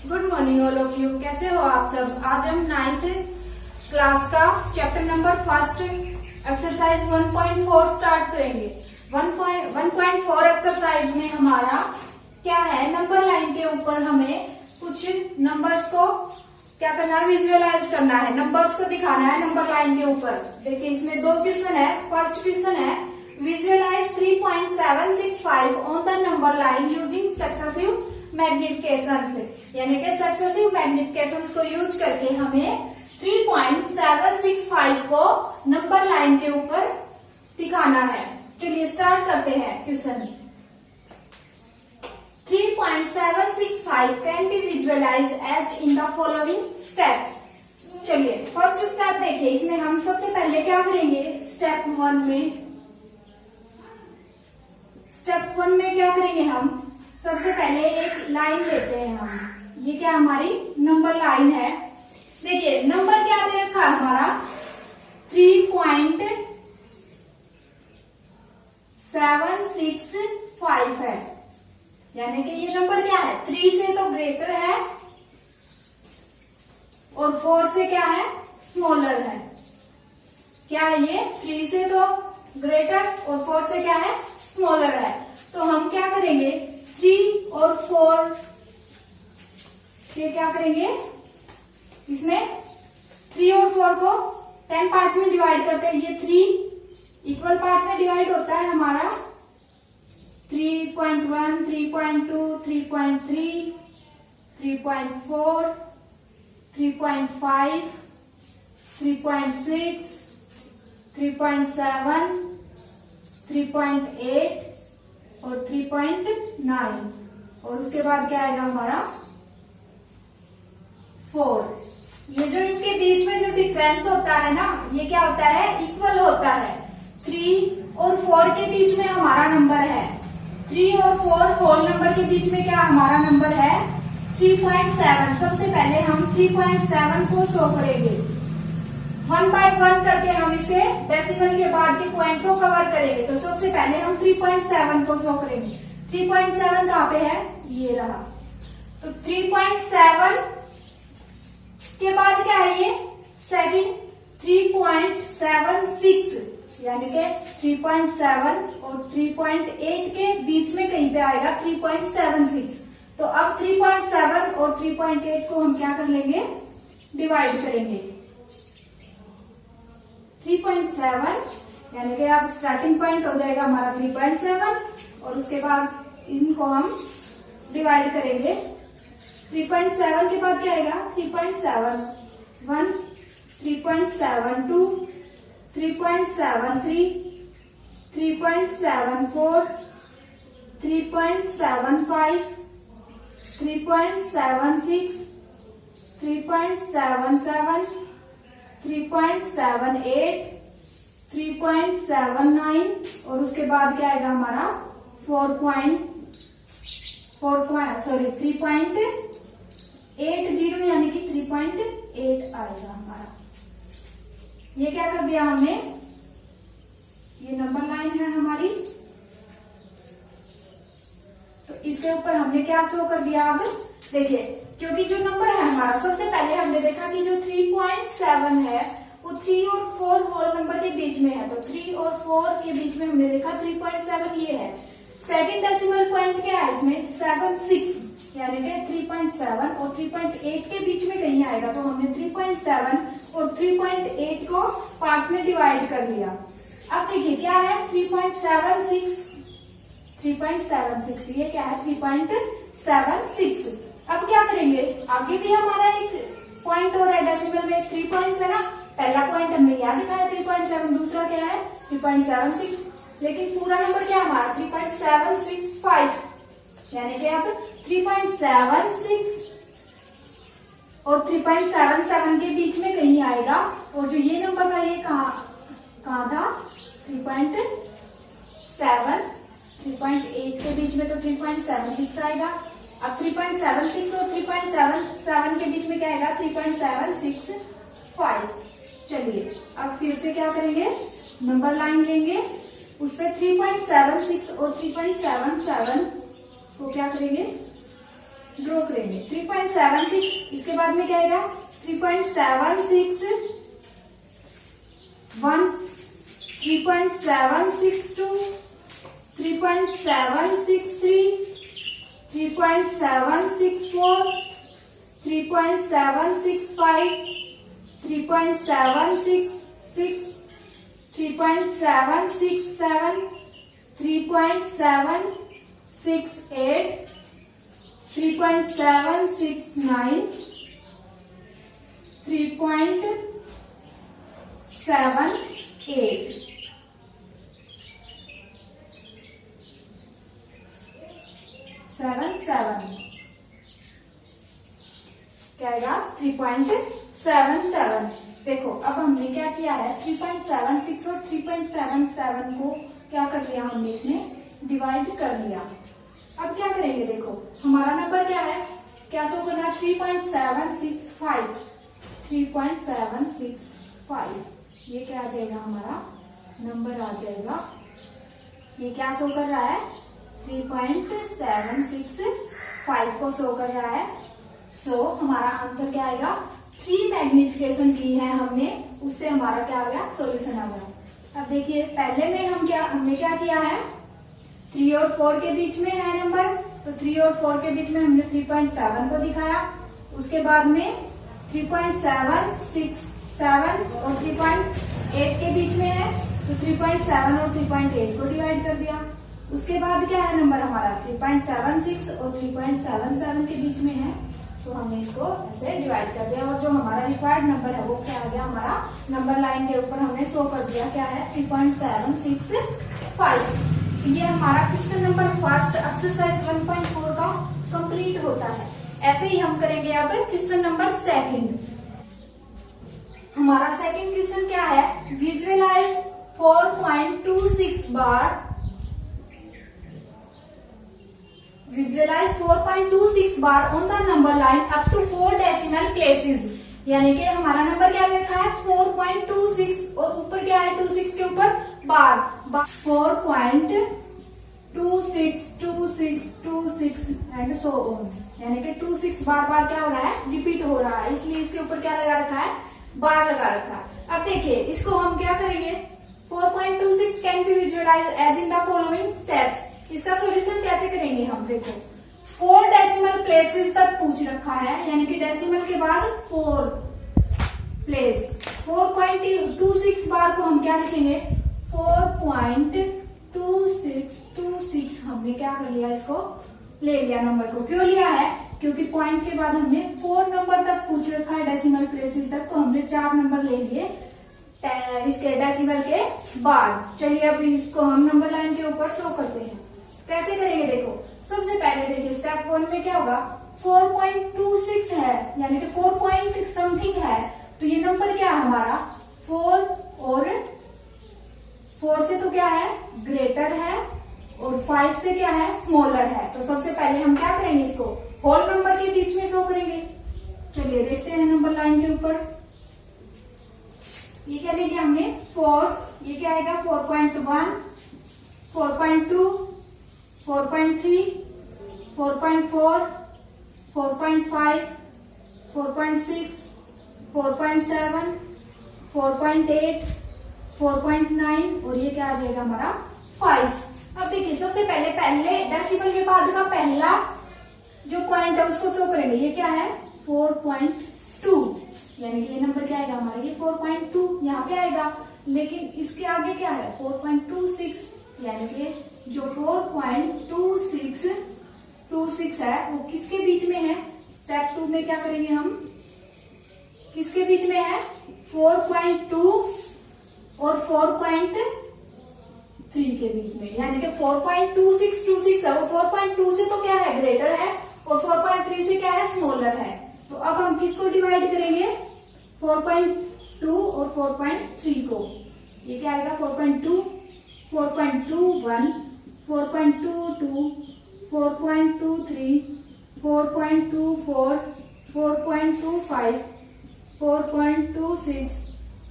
Good morning all of you. कैसे हो आप सब। आज हम 9th क्लास का chapter number first exercise 1.4 start करेंगे। 1.4 एक्सरसाइज में हमारा क्या है, नंबर लाइन के ऊपर हमें कुछ नंबर्स को क्या करना है, विजुअलाइज करना है, नंबर्स को दिखाना है नंबर लाइन के ऊपर। देखिए इसमें दो क्वेश्चन है। फर्स्ट क्वेश्चन है visualise 3.765 on the number line using successive magnification, यानी कि सक्सेसिव मैग्निफिकेशन को यूज करके हमें 3.765 को नंबर लाइन के ऊपर दिखाना है। चलिए स्टार्ट करते हैं question. 3.765 can be visualise as in the following steps. चलिए फर्स्ट स्टेप देखिए, इसमें हम सबसे पहले क्या करेंगे, स्टेप वन में क्या करेंगे, हम सबसे पहले एक लाइन लेते हैं। हम ये क्या हमारी नंबर लाइन है। देखिए नंबर क्या दे रखा है हमारा 3.765 है, यानी कि ये नंबर क्या है, 3 से तो ग्रेटर है और 4 से क्या है, स्मॉलर है। क्या है ये, 3 से तो ग्रेटर और 4 से क्या है, स्मॉलर है। तो हम क्या करेंगे, 3 और 4 ये क्या करेंगे, इसमें 3 और 4 को 10 पार्ट्स में डिवाइड करते हैं। ये 3 इक्वल पार्ट्स में डिवाइड होता है हमारा 3.1, 3.2, 3.3, 3.4, 3.5, 3.6, 3.7, 3.8 और 3.9 और उसके बाद क्या आएगा हमारा 4। ये जो इनके बीच में जो डिफरेंस होता है ना, ये क्या होता है, इक्वल होता है। 3 और 4 के बीच में हमारा नंबर है, 3 और 4 होल नंबर के बीच में क्या हमारा नंबर है 3.7। सबसे पहले हम 3.7 को शो करेंगे, 1 बाय 1 करके हम इसे डेसिमल के बाद के पॉइंट को कवर करेंगे। तो सबसे पहले हम 3.7 को शो करेंगे। 3.7 कहाँ पे है, ये रहा। तो 3.7 के बाद क्या है, ये सेकंड 3.76, यानी कि 3.7 और 3.8 के बीच में कहीं पे आएगा 3.76। तो अब 3.7 और 3.8 को हम क्या कर लेंगे, डिवाइड करेंगे। 3.7 यानी कि अब स्टार्टिंग पॉइंट हो जाएगा हमारा 3.7 और उसके बाद इनको हम डिवाइड करेंगे। 3.7 के बाद क्या आएगा 3.71, 3.72, 3.73, 3.74, 3.75, 3.76, 3.77, 3.78, 3.79 और उसके बाद क्या आएगा हमारा 3.80 यानी कि 3.8 आएगा हमारा। ये क्या कर दिया हमने, ये नंबर लाइन है हमारी, तो इसके ऊपर हमने क्या शो कर दिया। अब देखिए क्योंकि जो नंबर है हमारा, सबसे पहले हमने देखा कि जो 3.7 है वो 3 और 4 होल नंबर के बीच में है। तो 3 और 4 के बीच में हमने देखा 3.7 ये है। सेकंड डेसिमल पॉइंट क्या है इसमें 76, यानी कि 3.7 और 3.8 के बीच में कहीं आएगा। तो हमने 3.7 और 3.8 को पार्ट्स में डिवाइड कर लिया। अब देखिए क्या है 3.76, ये क्या है 3.76। अब क्या करेंगे, आगे भी हमारा एक पॉइंट हो रहा है डेसिमल में, 3 पॉइंट्स है ना। पहला पॉइंट हमने यहाँ दिखाया 3.7, दूसरा क्या है 3.76, लेकिन पूरा नंबर क्या हमारा 3.765, यानी कि अब 3.76 और 3.77 के बीच में कहीं आएगा। और जो ये नंबर था ये कहाँ था 3.7, 3.8 के बीच में, तो 3.76 आएगा। अब 3.76 और 3.77 के बीच में क्या आएगा 3.765। चलिए अब फिर से क्या करेंगे, नंबर लाइन लेंगे, उस पर 3.76 और 3.77 को क्या करेंगे ड्रॉ करेंगे। 3.76 इसके बाद में क्या आएगा 3.761, 3.762, 3.763, 3.764, 3.765, 3.766, 3.767, 3.768, 3.769, 3.78, 77 क्या आएगा 3.77। देखो अब हमने क्या किया है 3.76 और 3.77 को क्या कर लिया हमने इसमें डिवाइड कर लिया। अब क्या करेंगे देखो हमारा नंबर क्या है, क्या शो करना है 3.765, 3.765 ये क्या आ जाएगा हमारा नंबर आ जाएगा। ये क्या शो कर रहा है 3.765 को शो कर रहा है। सो हमारा आंसर क्या आएगा 3 मैग्निफिकेशन की है हमने, उससे हमारा क्या आ गया सॉल्यूशन आ गया। अब देखिए पहले में हमने क्या किया है 3 और 4 के बीच में है नंबर, तो 3 और 4 के बीच में हमने 3.7 को दिखाया। उसके बाद में 3.767 और 3.8 के बीच में है, तो 3.7 और 3.8 को डिवाइड कर दिया। उसके बाद क्या है नंबर हमारा 3.76 और 3.77 के बीच में है, तो हमने इसको ऐसे डिवाइड कर दिया और जो हमारा रिक्वायर्ड नंबर है वो क्या आ गया हमारा नंबर लाइन के ऊपर हमने शो कर दिया क्या है 3.765। ये हमारा क्वेश्चन नंबर फर्स्ट एक्सरसाइज 1.4 का कंप्लीट होता है। ऐसे ही हम करेंगे अब क्वेश्चन नंबर सेकंड। हमारा सेकंड क्वेश्चन क्या है visualise 4.26 bar, visualise 4.26 bar on the number line up to 4 decimal places. यानी कि हमारा नंबर क्या लिखा है 4.26 और ऊपर क्या है 26 के ऊपर बार 4.262626 एंड सो ऑन। यानी कि 26 बार बार क्या हो रहा है रिपीट हो रहा है, इसलिए इसके ऊपर क्या लगा रखा है बार लगा रखा है। अब देखिए इसको हम क्या करेंगे 4.26 can be visualise as in the following steps. इसका सॉल्यूशन कैसे करेंगे हम देखो 4 डेसिमल प्लेसेस तक पूछ रखा है, यानी कि डेसिमल के बाद 4 प्लेस। 4.26 बार को हम क्या लिखेंगे 4.2626 हमने क्या कर लिया इसको ले लिया नंबर को। क्यों लिया है क्योंकि पॉइंट के बाद हमने 4 नंबर तक पूछ रखा है डेसिमल प्लेसेस तक, तो हमने 4 नंबर ले लिए इसके डेसिमल के बाद। चलिए अब इसको हम नंबर लाइन के ऊपर शो करते हैं। कैसे करेंगे देखो सबसे पहले देखिए स्टेप 1 में क्या होगा 4.26 है यानी कि 4 पॉइंट समथिंग है, तो ये नंबर क्या है हमारा 4 और 4 से तो क्या है ग्रेटर है और 5 से क्या है स्मॉलर है। तो सबसे पहले हम क्या करेंगे इसको होल नंबर के बीच में शो करेंगे। चलिए देखते हैं नंबर लाइन के ऊपर। ये क्या ले लिया हमने 4, ये क्या आएगा 4.1, 4.2, 4.3, 4.4, 4.5, 4.6, 4.7, 4.8, 4.9 और ये क्या आ जाएगा हमारा 5। अब देखिए सबसे पहले डेसिमल के बाद का पहला जो पॉइंट है उसको शो करेंगे। ये क्या है 4.2, यानी कि ये नंबर क्या आएगा हमारा ये 4.2 यहाँ पे आएगा, लेकिन इसके आगे क्या है 4.26, यानी कि जो 4.26 है वो किसके बीच में है। स्टेप 2 में क्या करेंगे हम किसके बीच में है 4.2 और 4.3 के बीच में, यानी कि 4.2626 है वो 4.2 से तो क्या है ग्रेटर है और 4.3 से क्या है स्मॉलर है। तो अब हम किसको डिवाइड करेंगे 4.2 और 4.3 को। ये क्या आएगा 4.2, 4.21, 4.22, 4.23, 4.24, 4.25, 4.26,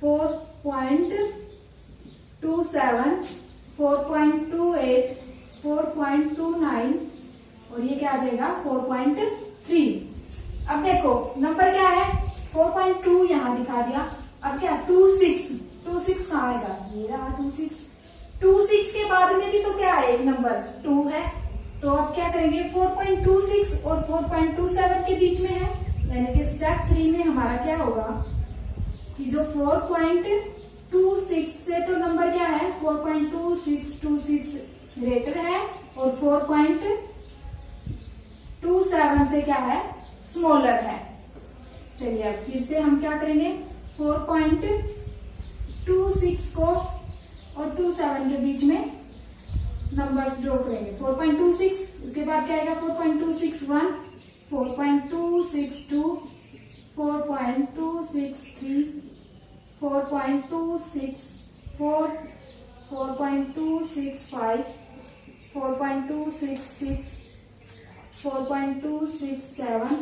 4.27, 4.28, 4.29 और ये क्या आ जाएगा 4.30। 3। अब देखो नंबर क्या है 4.2 यहाँ दिखा दिया। अब क्या 26 कहाँ आएगा, ये रहा 26 के बाद में भी तो क्या है एक नंबर 2 है। तो अब क्या करेंगे 4.26 और 4.27 के बीच में है, यानी कि स्टेप 3 में हमारा क्या होगा कि जो 4.26 से तो नंबर क्या है 4.2626 ग्रेटर है और 4.27 से क्या है स्मॉलर है। चलिए अब फिर से हम क्या करेंगे 4.26 को और 27 के बीच में नंबर्स ड्रॉ करेंगे। 4.26 इसके बाद क्या आएगा 4.261, 4.262, 4.263, 4.264, 4.265, 4.266, 4.267,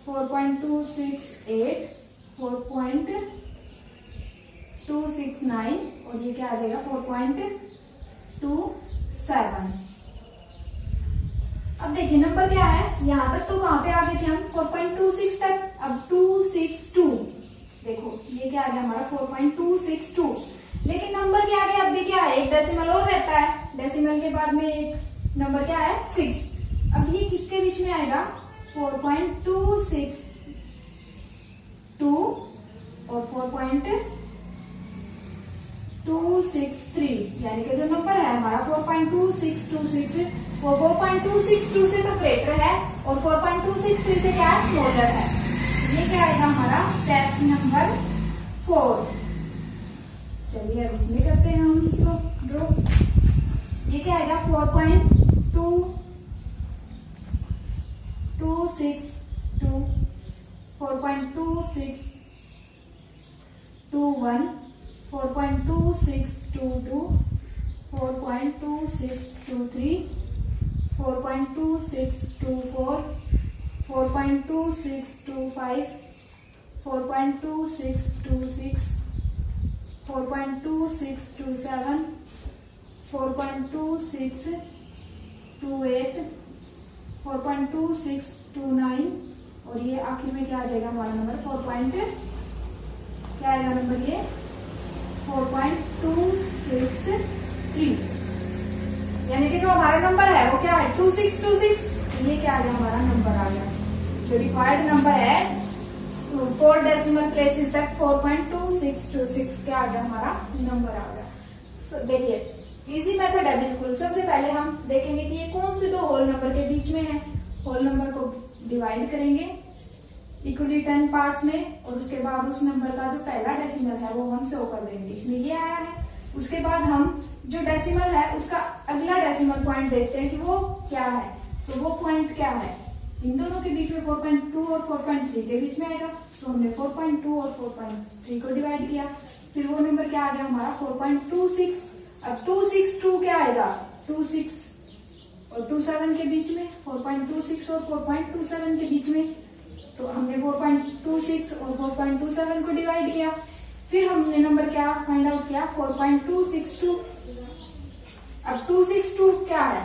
4.268, 4.269 और ये क्या आ जाएगा 4.27। अब देखिए नंबर क्या है, यहां तक तो कहां पे आ गए थे हम 4.26 तक। अब 262 देखो ये क्या आ गया हमारा 4.262, लेकिन नंबर क्या आ गया, अब भी क्या है एक डेसिमल और रहता है, डेसिमल के बाद में एक नंबर क्या है 6। अब ये किसके बीच में आएगा 4.262 और 4.263, यानी कि जो नंबर है हमारा 4.2626 वो 4.262 से तो ग्रेटर है और 4.263 से क्या है स्मॉलर है। ये क्या आएगा हमारा स्टेप नंबर 4। चलिए अब इसमें करते हैं हम इसको ड्रॉ। ये क्या आएगा 4.262, 4.2621, 4.2622, 4.2623, 4.2624, 4.2625, 4.2626, 4.2627, 4.2628, 4.2629 और ये आखिर में क्या आ जाएगा हमारा नंबर क्या आएगा नंबर ये 4.263, यानी कि जो हमारा नंबर है वो क्या है 2626। ये क्या आ गया हमारा नंबर आ गया, जो रिक्वायर्ड नंबर है 4 डेसिमल प्लेसेस तक 4.2626 क्या आ गया हमारा नंबर आ गया। देखिए इजी मेथड है बिल्कुल। सबसे पहले हम देखेंगे कि ये कौन से दो होल नंबर के बीच में है। होल नंबर को डिवाइड करेंगे इक्वली 10 पार्ट्स में और उसके बाद उस नंबर का जो पहला डेसिमल है वो हम शो कर देंगे, इसमें ये आया है। उसके बाद हम जो डेसिमल है उसका अगला डेसिमल पॉइंट देखते हैं कि वो क्या है, तो वो पॉइंट क्या है इन दोनों के बीच में 4.2 और 4.3 के बीच में आएगा। तो हमने 4.2 और 4.3 को डिवाइड किया, फिर वो नंबर क्या आ गया हमारा 4.26। अब 262 क्या आएगा 26 और 27 के बीच में, 4.26 और 4.27 के बीच में, तो हमने 4.26 और 4.27 को डिवाइड किया। फिर हमने नंबर क्या फाइंड आउट किया 4.262। अब 262 क्या है,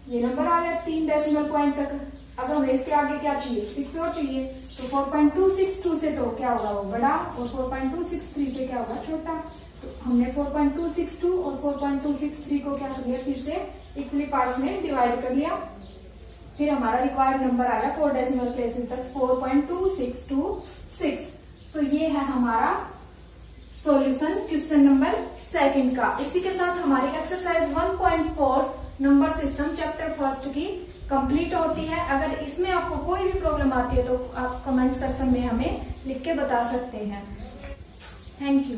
ये नंबर आ गया 3 डेसिमल पॉइंट तक। अब हमें इसके आगे क्या चाहिए 6 और चाहिए, तो 4.262 से तो क्या होगा वो बड़ा और 4.263 से क्या होगा छोटा। तो हमने 4.262 और 4.263 को क्या कर लिया फिर से इक्वली पार्ट्स में डिवाइड कर लिया। फिर हमारा रिक्वायर्ड नंबर आया 4 डेसिमल प्लेसेस तक 4.2626। तो ये है हमारा सॉल्यूशन क्वेश्चन नंबर 2 का। इसी के साथ हमारी एक्सरसाइज 1.4 नंबर सिस्टम चैप्टर 1 की कंप्लीट होती है। अगर इसमें आपको कोई भी प्रॉब्लम आती है तो आप कमेंट सेक्शन में हमें लिख के बता सकते हैं। Thank you.